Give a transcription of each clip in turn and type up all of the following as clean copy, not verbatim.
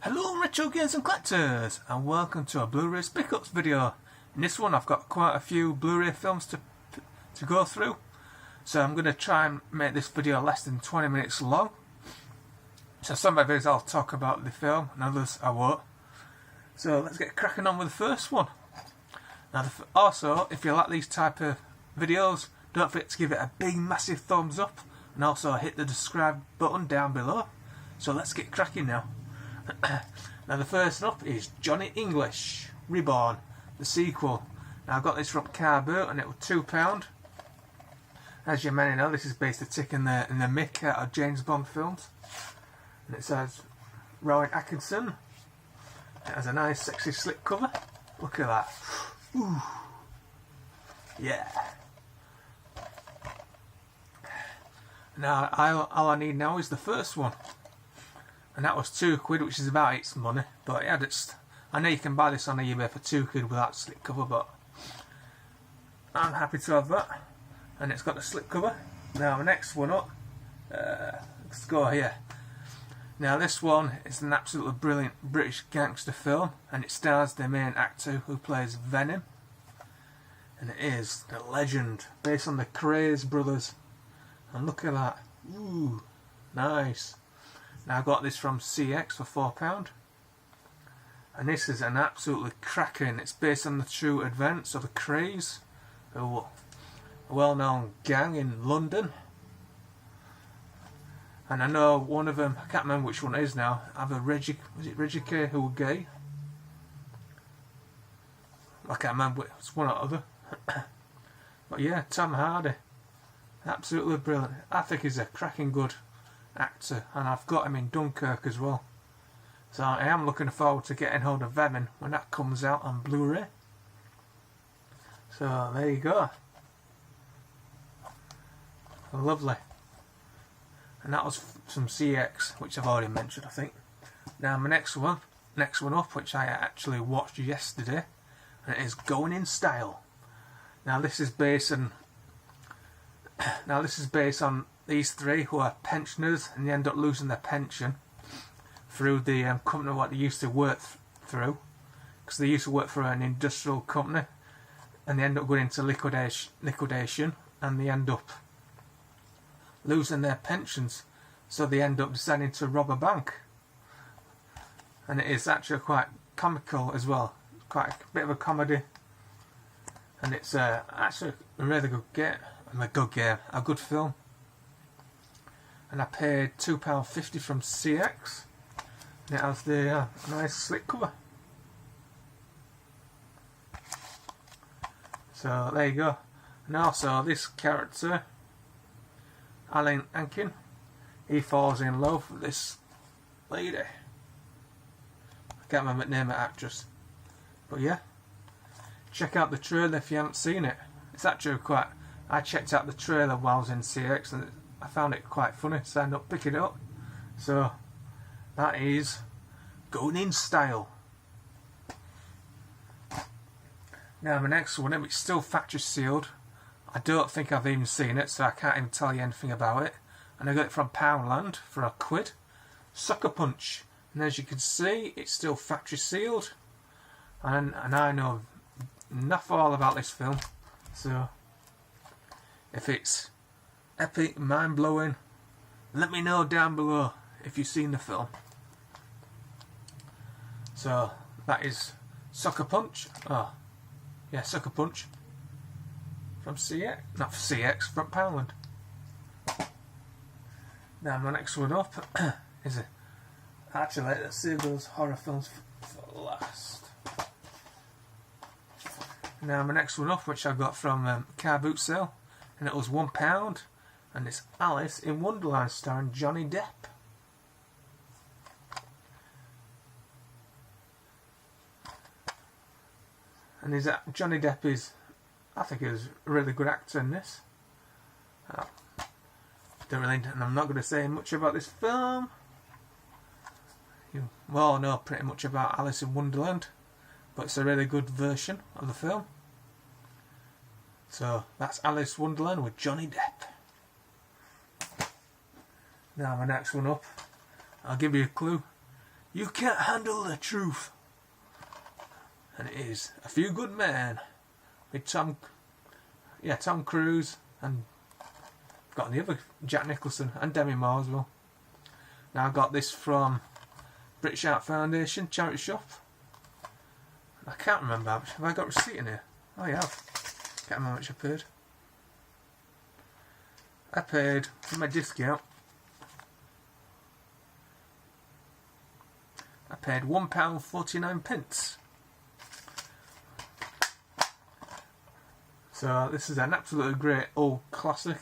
Hello retro gamers and collectors, and welcome to a Blu-ray pickups video. In this one I've got quite a few Blu-ray films to go through, so I'm going to try and make this video less than 20 minutes long. So some of it I'll talk about the film and others I won't. So let's get cracking on with the first one. Now also, if you like these type of videos, don't forget to give it a big massive thumbs up and also hit the subscribe button down below. So let's get cracking now. Now the first up is Johnny English Reborn, the sequel. Now I got this from Car Boot and it was £2. As you may know, this is based in the Mick out of James Bond films. And it says Rowan Atkinson. It has a nice sexy slip cover. Look at that. Ooh. Yeah. Now all I need now is the first one. And that was £2, which is about its money. But it had its, I know you can buy this on eBay for £2 without slip cover, but I'm happy to have that. And it's got the slip cover. Now the next one up, let's go here. Now this one is an absolutely brilliant British gangster film, and it stars the main actor who plays Venom. And it is the legend, based on the Craze brothers. And look at that. Ooh, nice. Now I got this from CX for £4. And this is an absolutely cracking. It's based on the true events of the Craze, a well-known gang in London. And I know one of them, I can't remember which one it is now, either was it Reggie K who were gay? I can't remember, it's one or other. But yeah, Tom Hardy, absolutely brilliant. I think he's a cracking good actor, and I've got him in Dunkirk as well. So I am looking forward to getting hold of Venom when that comes out on Blu-ray. So there you go. Lovely. And that was from CX, which I've already mentioned, I think. Now my next one up, which I actually watched yesterday, and it is Going in Style. Now this is based on these three who are pensioners, and they end up losing their pension through the company what they used to work through, because they used to work for an industrial company, and they end up going into liquidation, and they end up losing their pensions, so they end up deciding to rob a bank. And it is actually quite comical as well, quite a bit of a comedy, and it's actually a really good game, a good film. And I paid £2.50 from CX, and it has the nice slip cover. So there you go. And also this character, Alan Ankin, he falls in love with this lady. I can't remember the name of the actress, but yeah, check out the trailer if you haven't seen it. It's actually quite, I checked out the trailer while I was in CX and I found it quite funny, so I ended up picking it up. So that is Going in Style. Now the next one, it's still factory sealed. I don't think I've even seen it, so I can't even tell you anything about it. And I got it from Poundland for £1. Sucker Punch. And as you can see, it's still factory sealed. And I know enough all about this film. So if it's epic, mind-blowing, let me know down below if you've seen the film. So that is Sucker Punch. Oh, yeah, Sucker Punch. From CX, not CX, from Poundland. Now my next one up is actually, let's save those horror films for last. Now my next one up, which I got from Car Boot sale, and it was £1, and it's Alice in Wonderland starring Johnny Depp. And Johnny Depp is, I think, he was a really good actor in this. And I'm not going to say much about this film. You all know pretty much about Alice in Wonderland, but it's a really good version of the film. So that's Alice in Wonderland with Johnny Depp. Now my next one up, I'll give you a clue. You Can't Handle the Truth. And it is A Few Good Men with Tom Cruise, and I've got the other Jack Nicholson and Demi Moore as well. Now I got this from British Art Foundation charity shop. I can't remember how much. Have I got a receipt in here? Oh yeah, can't remember how much I paid. I paid for my discount. I paid £1.49. So this is an absolutely great old classic.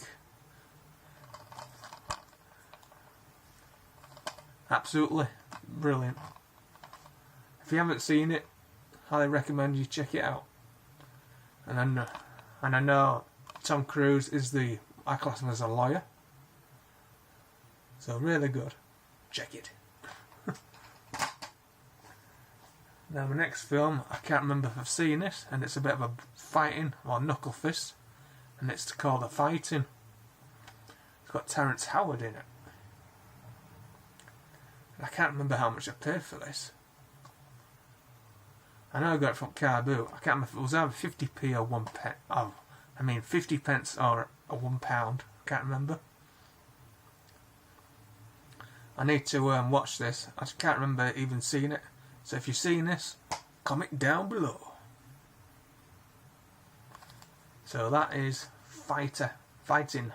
Absolutely brilliant. If you haven't seen it, highly recommend you check it out. And I know Tom Cruise is I class him as a lawyer. So really good. Check it. Now my next film, I can't remember if I've seen it, and it's a bit of a fighting, or knuckle fist, and it's called The Fighting. It's got Terrence Howard in it. And I can't remember how much I paid for this. I know I got it from Caribou. I can't remember if it was either 50p or 1 pence. Oh, I mean 50 pence or £1. I can't remember. I need to watch this. I just can't remember even seeing it. So if you've seen this, comment down below. So that is Fighting.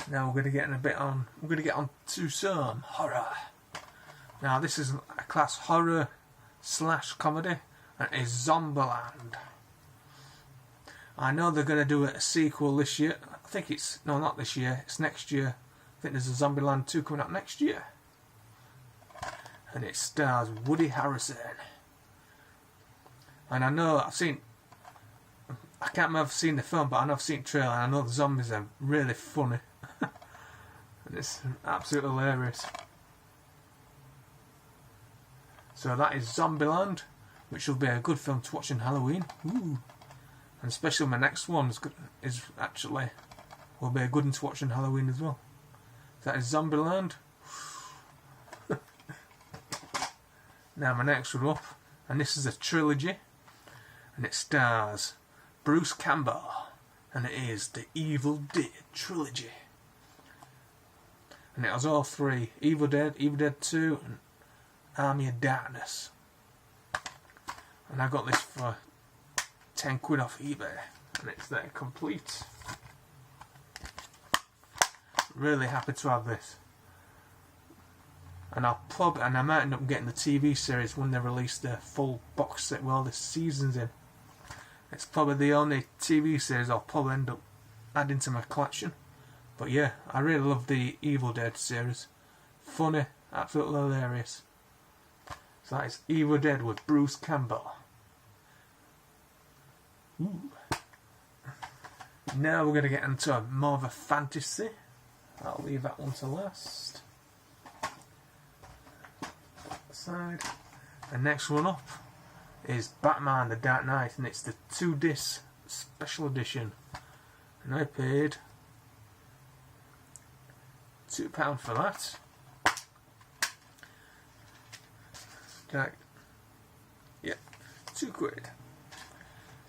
Now we're going to get on to some horror. Now this is a class horror / comedy, and it is Zombieland. I know they're going to do a sequel this year. I think it's, no, not this year, it's next year. I think there's a Zombieland 2 coming out next year. And it stars Woody Harrelson. And I know I can't remember if I've seen the film, but I know I've seen the trailer, and I know the zombies are really funny. And it's absolutely hilarious. So that is Zombieland, which will be a good film to watch on Halloween. Ooh. And especially my next one will be a good one to watch on Halloween as well. That is Zombieland. Now my next one up, and this is a trilogy, and it stars Bruce Campbell, and it is the Evil Dead trilogy. And it has all three: Evil Dead 2, and Army of Darkness. And I got this for £10 off eBay, and it's there complete. Really happy to have this. And I might end up getting the TV series when they release the full box set with all the seasons in. It's probably the only TV series I'll probably end up adding to my collection. But yeah, I really love the Evil Dead series. Funny, absolutely hilarious. So that is Evil Dead with Bruce Campbell. Ooh. Now we're going to get into more of a fantasy. I'll leave that one to last. Side. The next one up is Batman the Dark Knight, and it's the 2-disc special edition. And I paid £2 for that. Yeah, £2.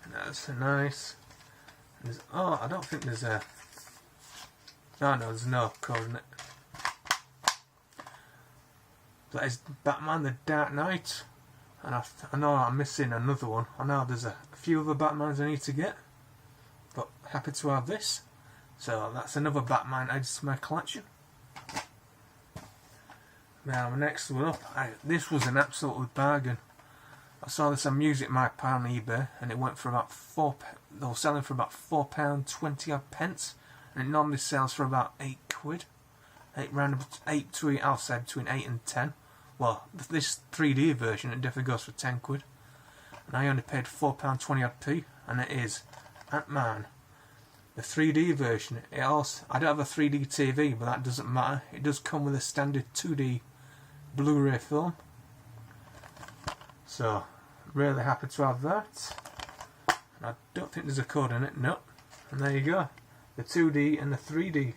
And that's a nice. I don't think there's a. No, there's no code in it. That is Batman the Dark Knight. And I know I'm missing another one. I know there's a few other Batmans I need to get. But happy to have this. So that's another Batman added to my collection. Now, my next one up. This was an absolute bargain. I saw this on Music Mike on eBay, and it went for about they were selling for about £4.20 odd pence, and it normally sells for about £8. I'll say between 8 and 10. Well, this 3D version, it definitely goes for £10, and I only paid £4.20 odd p, and it is Ant-Man. The 3D version. I don't have a 3D TV, but that doesn't matter. It does come with a standard 2D Blu-ray film. So, really happy to have that. And I don't think there's a code in it, no. And there you go. The 2D and the 3D.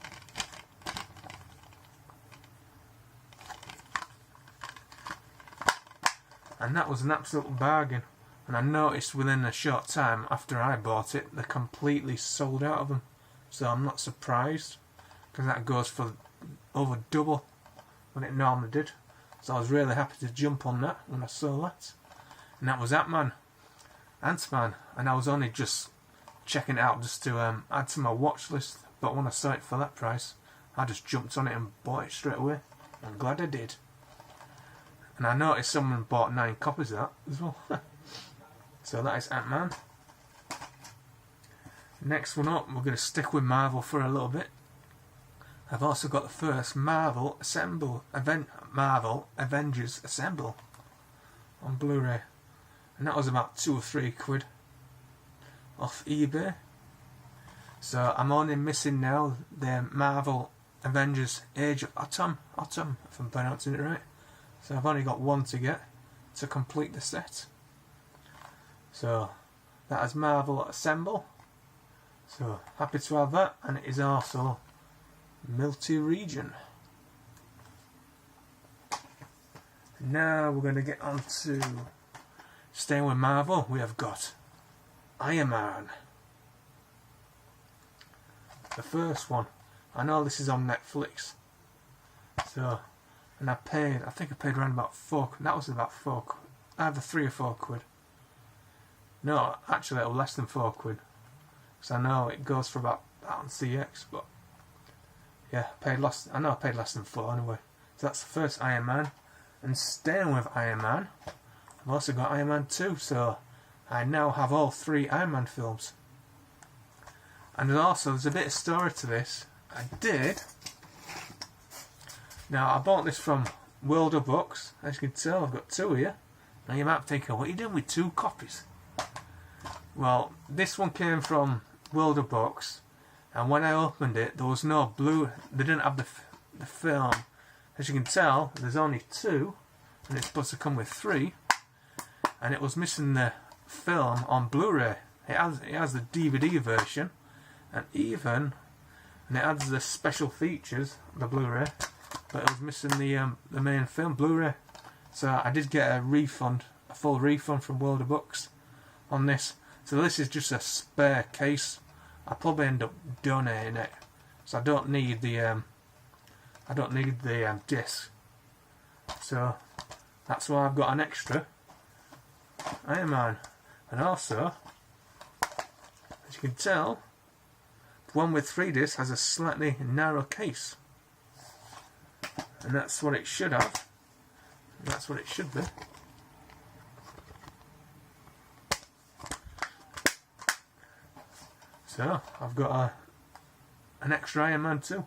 and that was an absolute bargain. And I noticed within a short time after I bought it, they completely sold out of them. So I'm not surprised, because that goes for over double what it normally did. So I was really happy to jump on that when I saw that. And that was Ant-Man, and I was only just checking it out just to add to my watch list. But when I saw it for that price, I just jumped on it and bought it straight away. I'm glad I did. And I noticed someone bought 9 copies of that as well. So that is Ant-Man. Next one up, we're going to stick with Marvel for a little bit. I've also got the first Marvel Avengers Assemble on Blu-ray, and that was about £2 or £3 off eBay. So I'm only missing now the Marvel Avengers Age of Atom, if I'm pronouncing it right. So I've only got one to get to complete the set. So that is Marvel Assemble. So happy to have that, and it is also multi-region. Now we're going to get on to staying with Marvel. We have got Iron Man. The first one. I know this is on Netflix. So, and I think I paid around about £4. That was about £4. Either £3 or £4. No, actually it was less than £4. Because I know it goes for about that on CX, but yeah, I know I paid less than £4 anyway. So that's the first Iron Man. And staying with Iron Man, I've also got Iron Man 2, so I now have all 3 Iron Man films. And also there's a bit of story to this. Now I bought this from World of Books. As you can tell, I've got 2 here. Now you might be thinking, what are you doing with 2 copies? Well, this one came from World of Books, and when I opened it, there was no they didn't have the film. As you can tell, there's only 2, and it's supposed to come with 3, and it was missing the film on Blu-ray. It has the DVD version, and it adds the special features, the Blu-ray, but it was missing the main film, Blu-ray. So I did get a full refund from World of Books on this. So this is just a spare case. I'll probably end up donating it, so I don't need the disc. So that's why I've got an extra Iron Man. And also, as you can tell, the one with 3 discs has a slightly narrow case, and that's what it should have. That's what it should be. So I've got an extra Iron Man 2.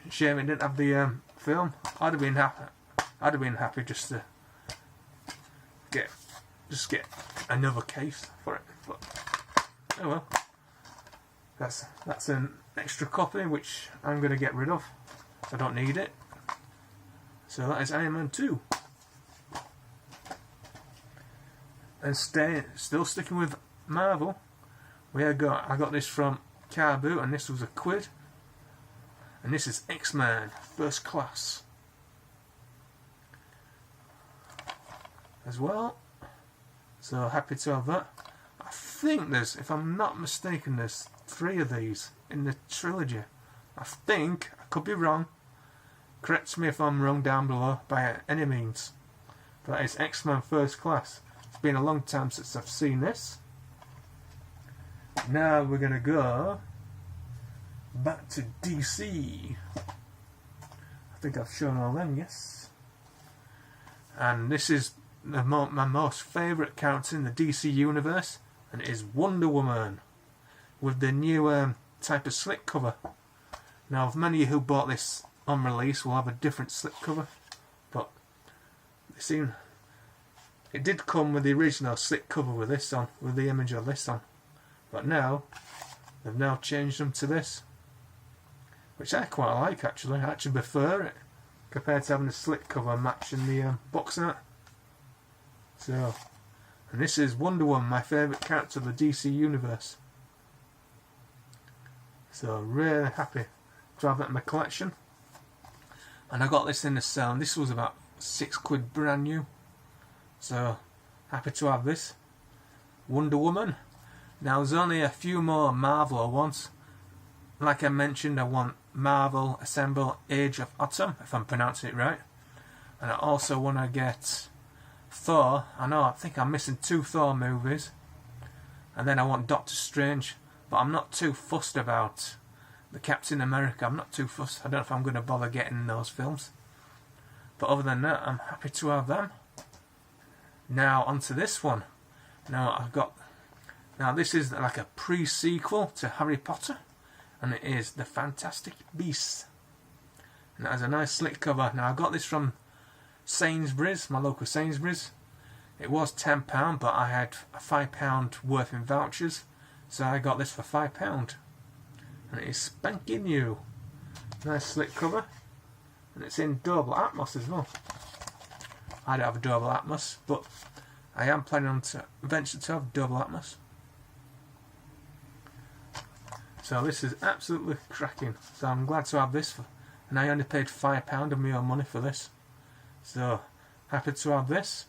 Shame it didn't have the film. I'd have been happy just to get another case for it. But oh well. That's an extra copy which I'm going to get rid of. I don't need it. So that is Iron Man 2. And still sticking with Marvel, I got this from Car Boot, and this was £1. And this is X-Men First Class as well. So happy to have that. I think if I'm not mistaken, there's 3 of these in the trilogy. I think, I could be wrong. Correct me if I'm wrong down below by any means. But that is X-Men First Class. It's been a long time since I've seen this. Now we're going to go back to DC. I think I've shown all them, yes. And this is my most favourite character in the DC universe, and it is Wonder Woman, with the new type of slip cover. Now, many who bought this on release will have a different slip cover, but it did come with the original slip cover with this on, with the image of this on. But now, they've now changed them to this, which I quite like actually. I actually prefer it, compared to having a slip cover matching the box art. So, and this is Wonder Woman, my favourite character of the DC universe. So, really happy to have that in my collection. And I got this in the sale, and this was about £6 brand new. So happy to have this. Wonder Woman. Now there's only a few more Marvel ones. Like I mentioned, I want Marvel Assemble Age of Autumn, if I'm pronouncing it right. And I also want to get Thor. I think I'm missing 2 Thor movies. And then I want Doctor Strange. But I'm not too fussed about the Captain America. I'm not too fussed. I don't know if I'm going to bother getting those films. But other than that, I'm happy to have them. Now onto this one. Now this is like a pre-sequel to Harry Potter, and it is The Fantastic Beasts. And it has a nice slick cover. Now I got this from Sainsbury's, my local Sainsbury's. It was £10, but I had a £5 worth in vouchers, so I got this for £5. And it is spanking new. Nice slick cover, and it's in Dolby Atmos as well. I don't have a Dolby Atmos, but I am planning on to eventually to have Dolby Atmos. So this is absolutely cracking. So I'm glad to have this, and I only paid £5 of my own money for this. So happy to have this.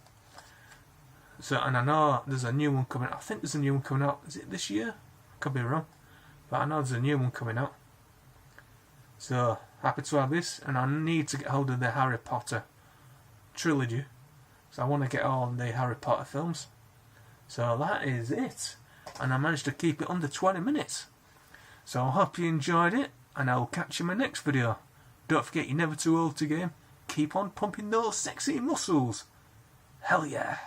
So, and I know there's a new one coming out. I think there's a new one coming out. Is it this year? Could be wrong, but I know there's a new one coming out. So happy to have this, and I need to get hold of the Harry Potter trilogy. So I want to get all the Harry Potter films. So that is it, and I managed to keep it under 20 minutes. So I hope you enjoyed it, and I'll catch you in my next video. Don't forget, you're never too old to game. Keep on pumping those sexy muscles. Hell yeah.